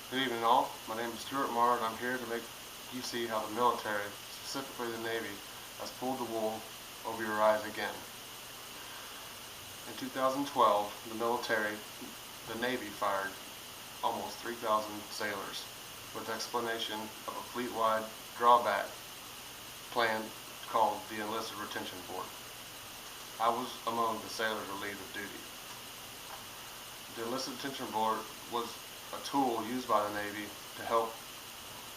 Good evening all, my name is Stuart Marr and I'm here to make you see how the military, specifically the Navy, has pulled the wool over your eyes again. In 2012, the Navy fired almost 3,000 sailors with the explanation of a fleet-wide drawback plan called the Enlisted Retention Board. I was among the sailors relieved of duty. The Enlisted Retention Board was a tool used by the Navy to help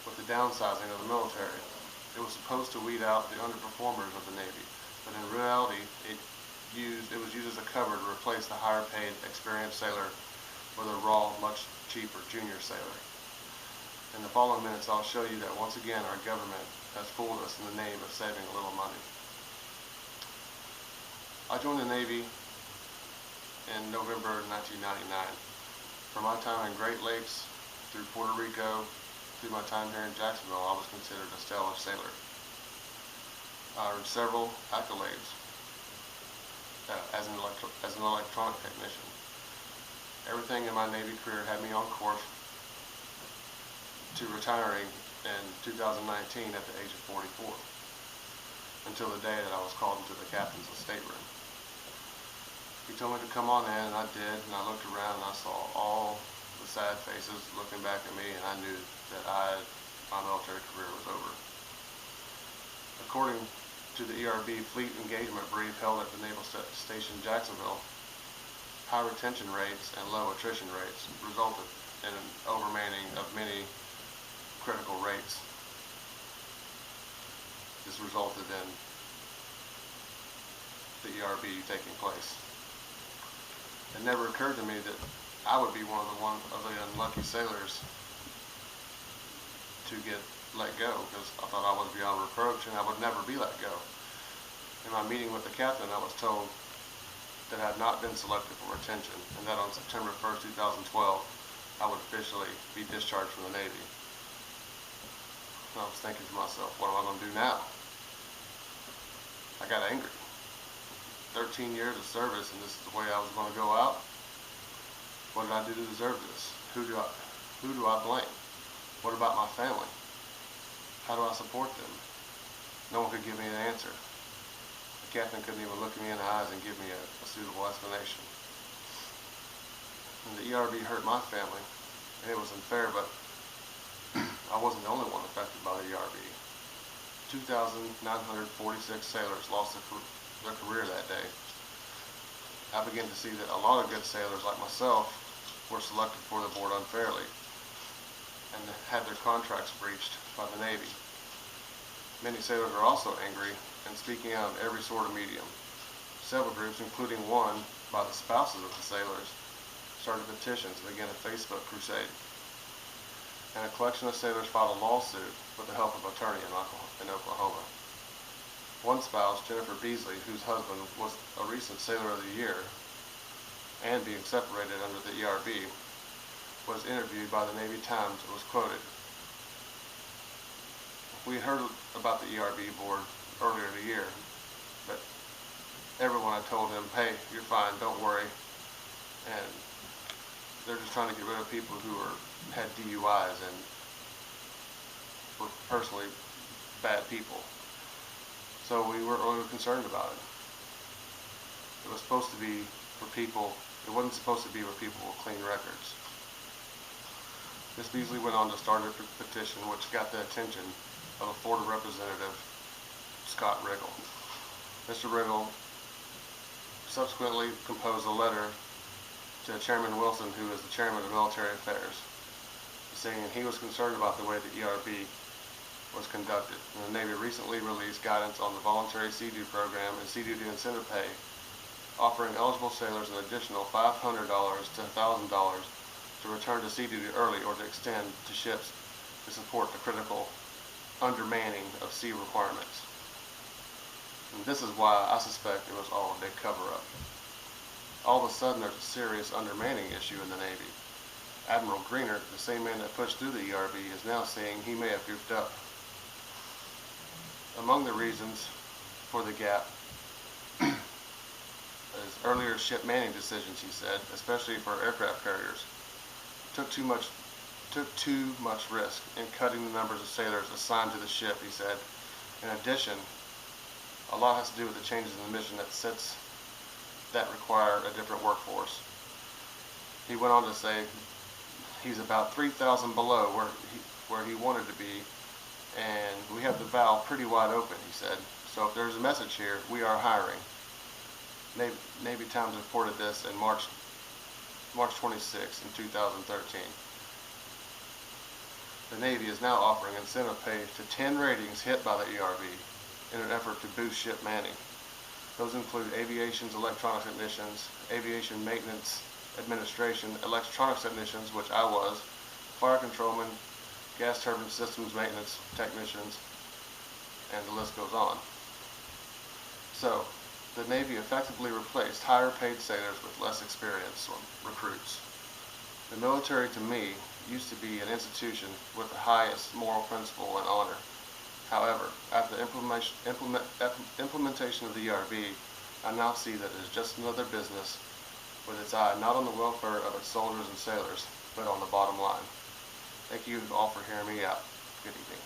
with the downsizing of the military. It was supposed to weed out the underperformers of the Navy, but in reality it was used as a cover to replace the higher paid experienced sailor with a raw, much cheaper junior sailor. In the following minutes I'll show you that once again our government has fooled us in the name of saving a little money. I joined the Navy in November 1999. From my time in Great Lakes, through Puerto Rico, through my time here in Jacksonville, I was considered a stellar sailor. I earned several accolades as an electronic technician. Everything in my Navy career had me on course to retiring in 2019 at the age of 44, until the day that I was called into the captain's stateroom. He told me to come on in, and I did, and I looked around and I saw all the sad faces looking back at me, and I knew that my military career was over. According to the ERB Fleet Engagement Brief held at the Naval Station Jacksonville, high retention rates and low attrition rates resulted in an overmanning of many critical rates. This resulted in the ERB taking place. It never occurred to me that I would be one of the unlucky sailors to get let go, because I thought I was beyond reproach and I would never be let go. In my meeting with the captain, I was told that I had not been selected for retention, and that on September 1st, 2012, I would officially be discharged from the Navy. And I was thinking to myself, what am I going to do now? I got angry. 13 years of service, and this is the way I was going to go out? What did I do to deserve this? Who do I blame? What about my family? How do I support them? No one could give me an answer. The captain couldn't even look me in the eyes and give me a suitable explanation. And the ERB hurt my family, and it was unfair, but I wasn't the only one affected by the ERB. 2,946 sailors lost their career that day. I began to see that a lot of good sailors like myself were selected for the board unfairly and had their contracts breached by the Navy. Many sailors are also angry and speaking out in every sort of medium. Several groups, including one by the spouses of the sailors, started petitions and began a Facebook crusade. And a collection of sailors filed a lawsuit with the help of an attorney in Oklahoma. One spouse, Jennifer Beasley, whose husband was a recent Sailor of the Year and being separated under the ERB, was interviewed by the Navy Times and was quoted. We heard about the ERB board earlier in the year, but everyone had told him, hey, you're fine, don't worry, and they're just trying to get rid of people who had DUIs and were personally bad people. So we weren't really concerned about it. It was supposed to be for people, it wasn't supposed to be for people with clean records. Ms. Beasley went on to start a petition which got the attention of a Florida representative, Scott Riggle. Mr. Riggle subsequently composed a letter to Chairman Wilson, who is the chairman of military affairs, saying he was concerned about the way the ERB was conducted. And the Navy recently released guidance on the voluntary sea-doo program and sea-doo incentive pay, offering eligible sailors an additional $500 to $1,000 to return to sea duty early or to extend to ships to support the critical undermanning of sea requirements. And this is why I suspect it was all a big cover-up. All of a sudden there's a serious undermanning issue in the Navy. Admiral Greener, the same man that pushed through the ERB, is now saying he may have goofed up. Among the reasons for the gap is earlier ship manning decisions, he said, especially for aircraft carriers, took too took too much risk in cutting the numbers of sailors assigned to the ship, he said. In addition, a lot has to do with the changes in the mission that require a different workforce. He went on to say he's about 3,000 below where he wanted to be, and we have the valve pretty wide open, he said. So if there's a message here, we are hiring. Navy Times reported this in March 26 in 2013. The Navy is now offering incentive pay to 10 ratings hit by the ERB in an effort to boost ship manning. Those include aviation's electronics technicians, aviation maintenance administration, electronics technicians, which I was, fire controlmen, gas turbine systems maintenance technicians, and the list goes on. So, the Navy effectively replaced higher paid sailors with less experienced recruits. The military, to me, used to be an institution with the highest moral principle and honor. However, after the implementation of the ERB, I now see that it is just another business with its eye not on the welfare of its soldiers and sailors, but on the bottom line. Thank you all for hearing me out. Good evening.